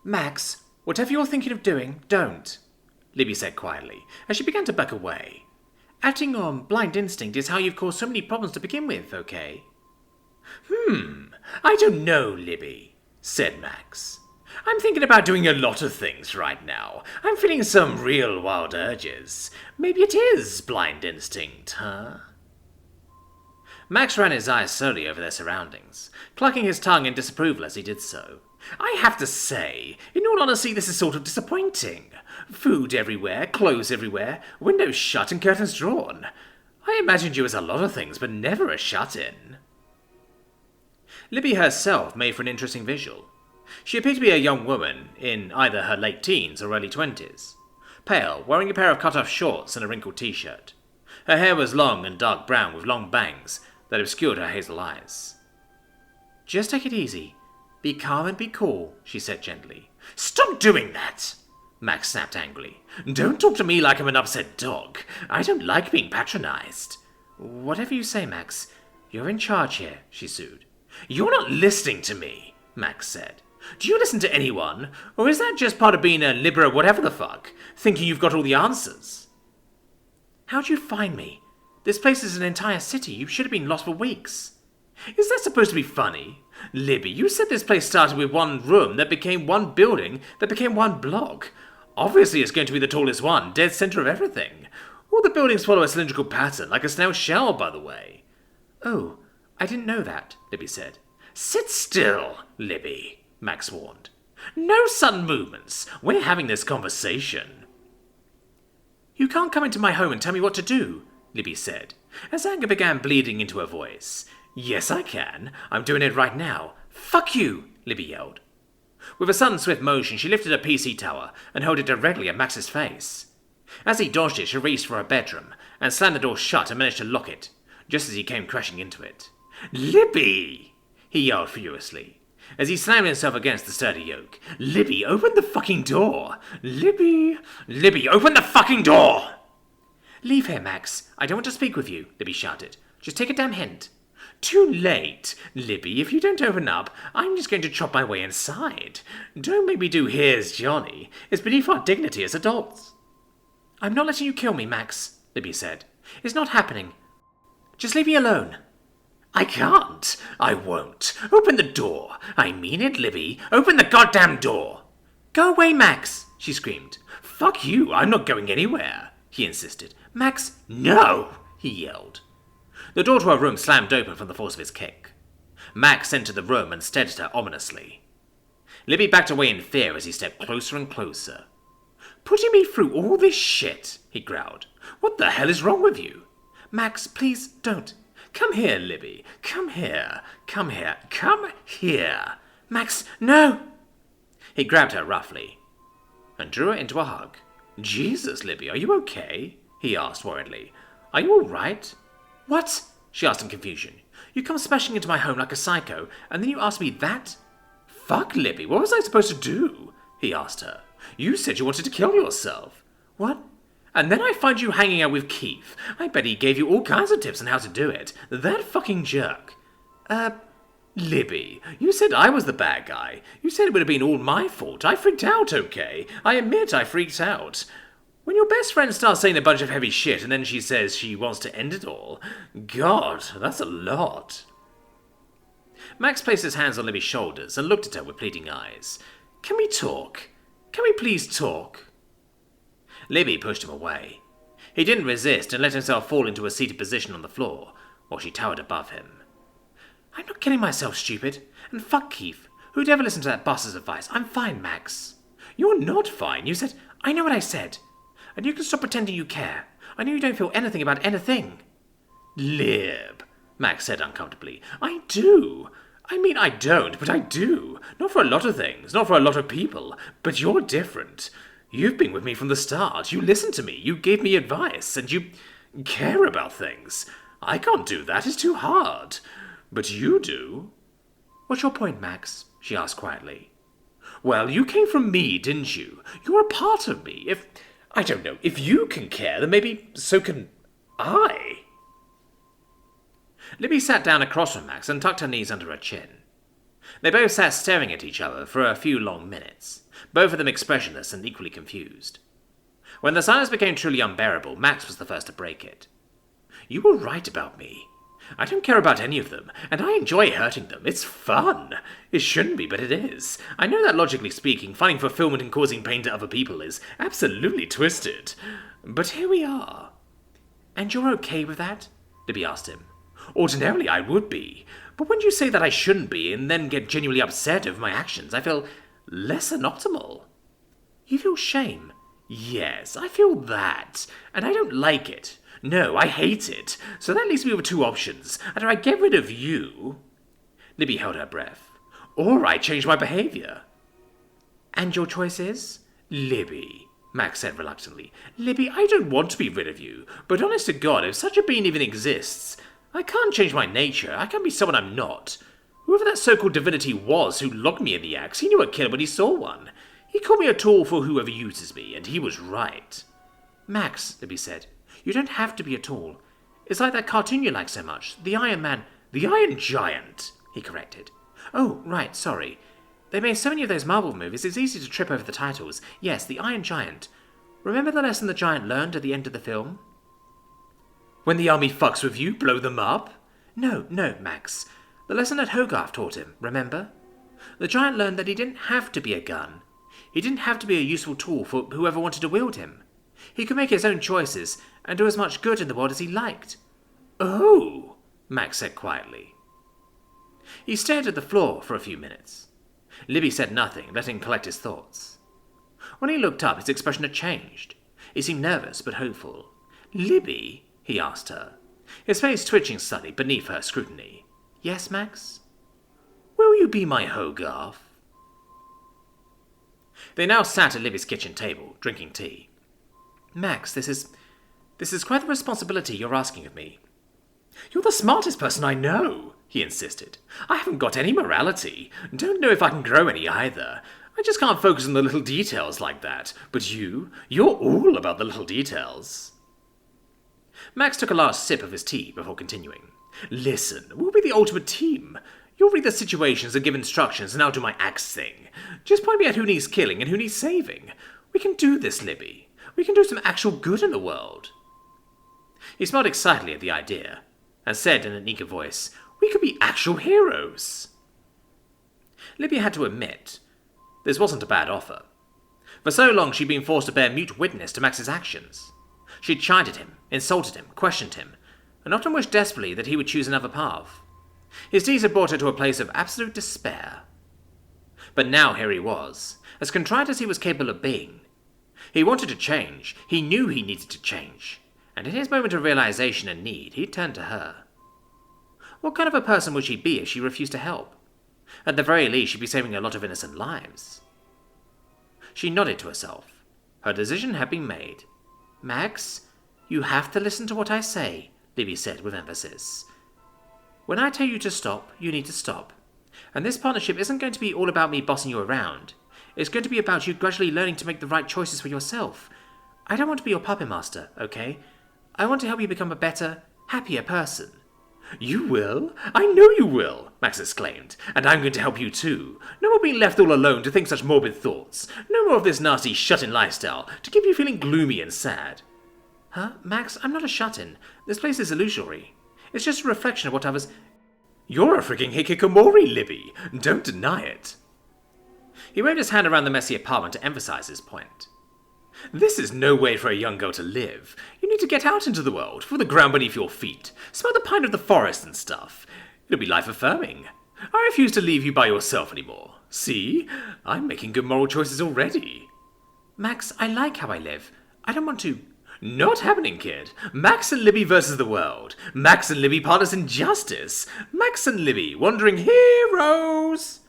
Max, whatever you're thinking of doing, don't, Libby said quietly, as she began to back away. Acting on blind instinct is how you've caused so many problems to begin with, okay? I don't know, Libby, said Max. I'm thinking about doing a lot of things right now. I'm feeling some real wild urges. Maybe it is blind instinct, huh? Max ran his eyes slowly over their surroundings, clucking his tongue in disapproval as he did so. I have to say, in all honesty, this is sort of disappointing. Food everywhere, clothes everywhere, windows shut and curtains drawn. I imagined you as a lot of things, but never a shut-in. Libby herself made for an interesting visual. She appeared to be a young woman in either her late teens or early 20s. Pale, wearing a pair of cut-off shorts and a wrinkled t-shirt. Her hair was long and dark brown with long bangs that obscured her hazel eyes. Just take it easy. Be calm and be cool, she said gently. Stop doing that! Max snapped angrily. Don't talk to me like I'm an upset dog. I don't like being patronized. Whatever you say, Max. You're in charge here, she sued. You're not listening to me, Max said. Do you listen to anyone? Or is that just part of being a libera whatever the fuck, thinking you've got all the answers? How'd you find me? This place is an entire city. You should have been lost for weeks. Is that supposed to be funny? Libby, you said this place started with one room that became one building that became one block. Obviously it's going to be the tallest one, dead center of everything. All the buildings follow a cylindrical pattern, like a snail's shell, by the way. Oh, I didn't know that, Libby said. Sit still, Libby, Max warned. No sudden movements. We're having this conversation. You can't come into my home and tell me what to do, Libby said, as anger began bleeding into her voice. Yes, I can. I'm doing it right now. Fuck you, Libby yelled. With a sudden swift motion, she lifted her PC tower and held it directly at Max's face. As he dodged it, she reached for her bedroom and slammed the door shut and managed to lock it, just as he came crashing into it. Libby! He yelled furiously, as he slammed himself against the sturdy yoke. Libby, open the fucking door! Libby, open the fucking door! Leave here, Max. I don't want to speak with you, Libby shouted. Just take a damn hint. Too late, Libby. If you don't open up, I'm just going to chop my way inside. Don't make me do here's Johnny. It's beneath our dignity as adults. I'm not letting you kill me, Max, Libby said. It's not happening. Just leave me alone. I can't. I won't. Open the door. I mean it, Libby. Open the goddamn door. Go away, Max, she screamed. Fuck you. I'm not going anywhere, he insisted. Max, no, he yelled. The door to her room slammed open from the force of his kick. Max entered the room and stared at her ominously. Libby backed away in fear as he stepped closer and closer. Putting me through all this shit, he growled. What the hell is wrong with you? Max, please don't. Come here, Libby. Come here. Come here. Come here. Max, no! He grabbed her roughly and drew her into a hug. Jesus, Libby, are you okay? He asked worriedly. Are you all right? What? She asked in confusion. You come smashing into my home like a psycho, and then you ask me that? Fuck, Libby, what was I supposed to do? He asked her. You said you wanted to kill yourself. What? And then I find you hanging out with Keith. I bet he gave you all kinds of tips on how to do it. That fucking jerk. Libby, you said I was the bad guy. You said it would have been all my fault. I freaked out, okay? I admit I freaked out. When your best friend starts saying a bunch of heavy shit and then she says she wants to end it all, God, that's a lot. Max placed his hands on Libby's shoulders and looked at her with pleading eyes. Can we talk? Can we please talk? Libby pushed him away. He didn't resist and let himself fall into a seated position on the floor while she towered above him. I'm not killing myself, stupid. And fuck Keith. Who'd ever listen to that boss's advice? I'm fine, Max. You're not fine. You said, I know what I said. And you can stop pretending you care. I know you don't feel anything about anything. Lib, Max said uncomfortably. I do. I mean, I don't, but I do. Not for a lot of things, not for a lot of people. But you're different. You've been with me from the start. You listen to me. You gave me advice. And you care about things. I can't do that. It's too hard. But you do. What's your point, Max? She asked quietly. Well, you came from me, didn't you? You're a part of me. I don't know, if you can care, then maybe so can I. Libby sat down across from Max and tucked her knees under her chin. They both sat staring at each other for a few long minutes, both of them expressionless and equally confused. When the silence became truly unbearable, Max was the first to break it. "You were right about me. I don't care about any of them, and I enjoy hurting them. It's fun. It shouldn't be, but it is. I know that logically speaking, finding fulfillment in causing pain to other people is absolutely twisted. But here we are." "And you're okay with that?" Libby asked him. "Ordinarily I would be, but when you say that I shouldn't be and then get genuinely upset over my actions, I feel less than optimal." "You feel shame?" "Yes, I feel that, and I don't like it. No, I hate it. So that leaves me with two options. Either I get rid of you..." Libby held her breath. "Or I change my behavior." "And your choice is?" "Libby," Max said reluctantly. "Libby, I don't want to be rid of you, but honest to God, if such a being even exists, I can't change my nature. I can't be someone I'm not. Whoever that so-called divinity was who locked me in the axe, he knew a killer when he saw one. He called me a tool for whoever uses me, and he was right." "Max," Libby said, "you don't have to be a tool. It's like that cartoon you like so much, the Iron Man." "The Iron Giant," he corrected. "Oh, right, sorry. They made so many of those Marvel movies, it's easy to trip over the titles. Yes, the Iron Giant. Remember the lesson the giant learned at the end of the film?" "When the army fucks with you, blow them up?" No, Max. The lesson that Hogarth taught him, remember? The giant learned that he didn't have to be a gun. He didn't have to be a useful tool for whoever wanted to wield him. He could make his own choices and do as much good in the world as he liked." "Oh," Max said quietly. He stared at the floor for a few minutes. Libby said nothing, letting him collect his thoughts. When he looked up, his expression had changed. He seemed nervous but hopeful. "Libby?" he asked her, his face twitching slightly beneath her scrutiny. "Yes, Max?" "Will you be my Hogarth?" They now sat at Libby's kitchen table, drinking tea. "Max, this is quite the responsibility you're asking of me." "You're the smartest person I know," he insisted. "I haven't got any morality. Don't know if I can grow any either. I just can't focus on the little details like that. But you're all about the little details." Max took a last sip of his tea before continuing. "Listen, we'll be the ultimate team. You'll read the situations and give instructions, and I'll do my axe thing. Just point me at who needs killing and who needs saving. We can do this, Libby. We can do some actual good in the world." He smiled excitedly at the idea, and said in an eager voice, "We could be actual heroes." Libby had to admit, this wasn't a bad offer. For so long she'd been forced to bear mute witness to Max's actions. She'd chided him, insulted him, questioned him, and often wished desperately that he would choose another path. His deeds had brought her to a place of absolute despair. But now here he was, as contrite as he was capable of being. He wanted to change. He knew he needed to change. And in his moment of realization and need, he turned to her. What kind of a person would she be if she refused to help? At the very least, she'd be saving a lot of innocent lives. She nodded to herself. Her decision had been made. "Max, you have to listen to what I say," Libby said with emphasis. "When I tell you to stop, you need to stop. And this partnership isn't going to be all about me bossing you around. It's going to be about you gradually learning to make the right choices for yourself. I don't want to be your puppet master, okay? I want to help you become a better, happier person." "You will? I know you will," Max exclaimed. "And I'm going to help you too. No more being left all alone to think such morbid thoughts. No more of this nasty shut-in lifestyle to keep you feeling gloomy and sad." "Huh? Max, I'm not a shut-in. This place is illusory. It's just a reflection of what I was..." "You're a freaking hikikomori, Libby. Don't deny it." He waved his hand around the messy apartment to emphasize his point. "This is no way for a young girl to live. You need to get out into the world, feel the ground beneath your feet, smell the pine of the forest and stuff. It'll be life-affirming. I refuse to leave you by yourself anymore. See? I'm making good moral choices already." "Max, I like how I live. I don't want to..." "Not happening, kid. Max and Libby versus the world. Max and Libby partners in justice. Max and Libby, wandering heroes."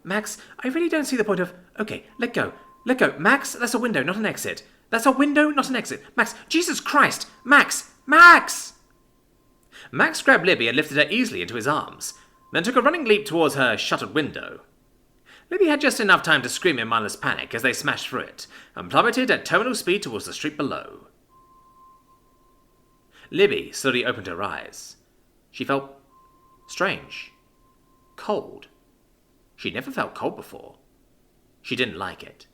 "Max, I really don't see the point of..." "Okay, let go. Let go. Max, that's a window, not an exit. That's a window, not an exit. Max, Jesus Christ! Max! Max!" Max grabbed Libby and lifted her easily into his arms, then took a running leap towards her shuttered window. Libby had just enough time to scream in mindless panic as they smashed through it, and plummeted at terminal speed towards the street below. Libby slowly opened her eyes. She felt strange, cold. She'd never felt cold before. She didn't like it.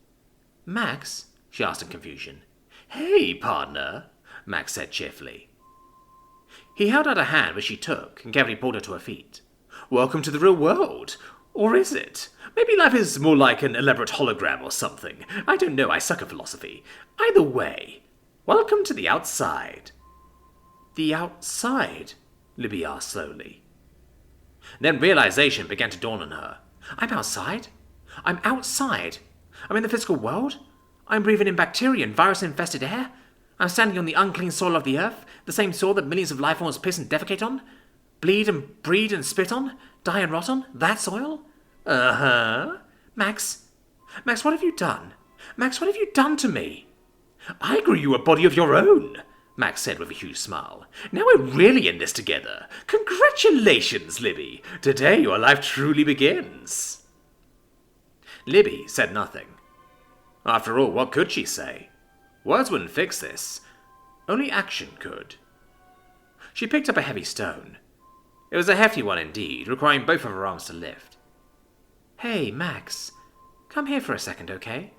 Max? She asked in confusion. Hey, partner, Max said cheerfully. He held out a hand, which she took, and carefully pulled her to her feet. Welcome to the real world. Or is it? Maybe life is more like an elaborate hologram or something. I don't know, I suck at philosophy. Either way, welcome to the outside. The outside? Libby asked slowly. Then realization began to dawn on her. I'm outside? I'm outside? I'm in the physical world? I'm breathing in bacteria and virus-infested air? I'm standing on the unclean soil of the earth, the same soil that millions of life forms piss and defecate on? Bleed and breed and spit on? Die and rot on? That soil? Uh-huh. Max, what have you done? Max, what have you done to me? I grew you a body of your own, Max said with a huge smile. Now we're really in this together. Congratulations, Libby. Today your life truly begins. Libby said nothing. After all, what could she say? Words wouldn't fix this. Only action could. She picked up a heavy stone. It was a hefty one indeed, requiring both of her arms to lift. Hey, Max, come here for a second, okay?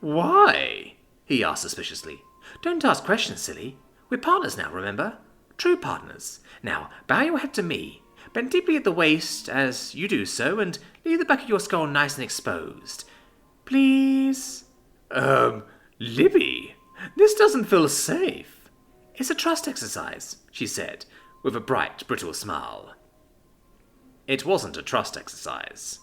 Why? He asked suspiciously. Don't ask questions, silly. We're partners now, remember? True partners. Now, bow your head to me, bend deeply at the waist as you do so, and leave the back of your skull nice and exposed. Please? Libby, this doesn't feel safe. It's a trust exercise, she said, with a bright, brittle smile. It wasn't a trust exercise.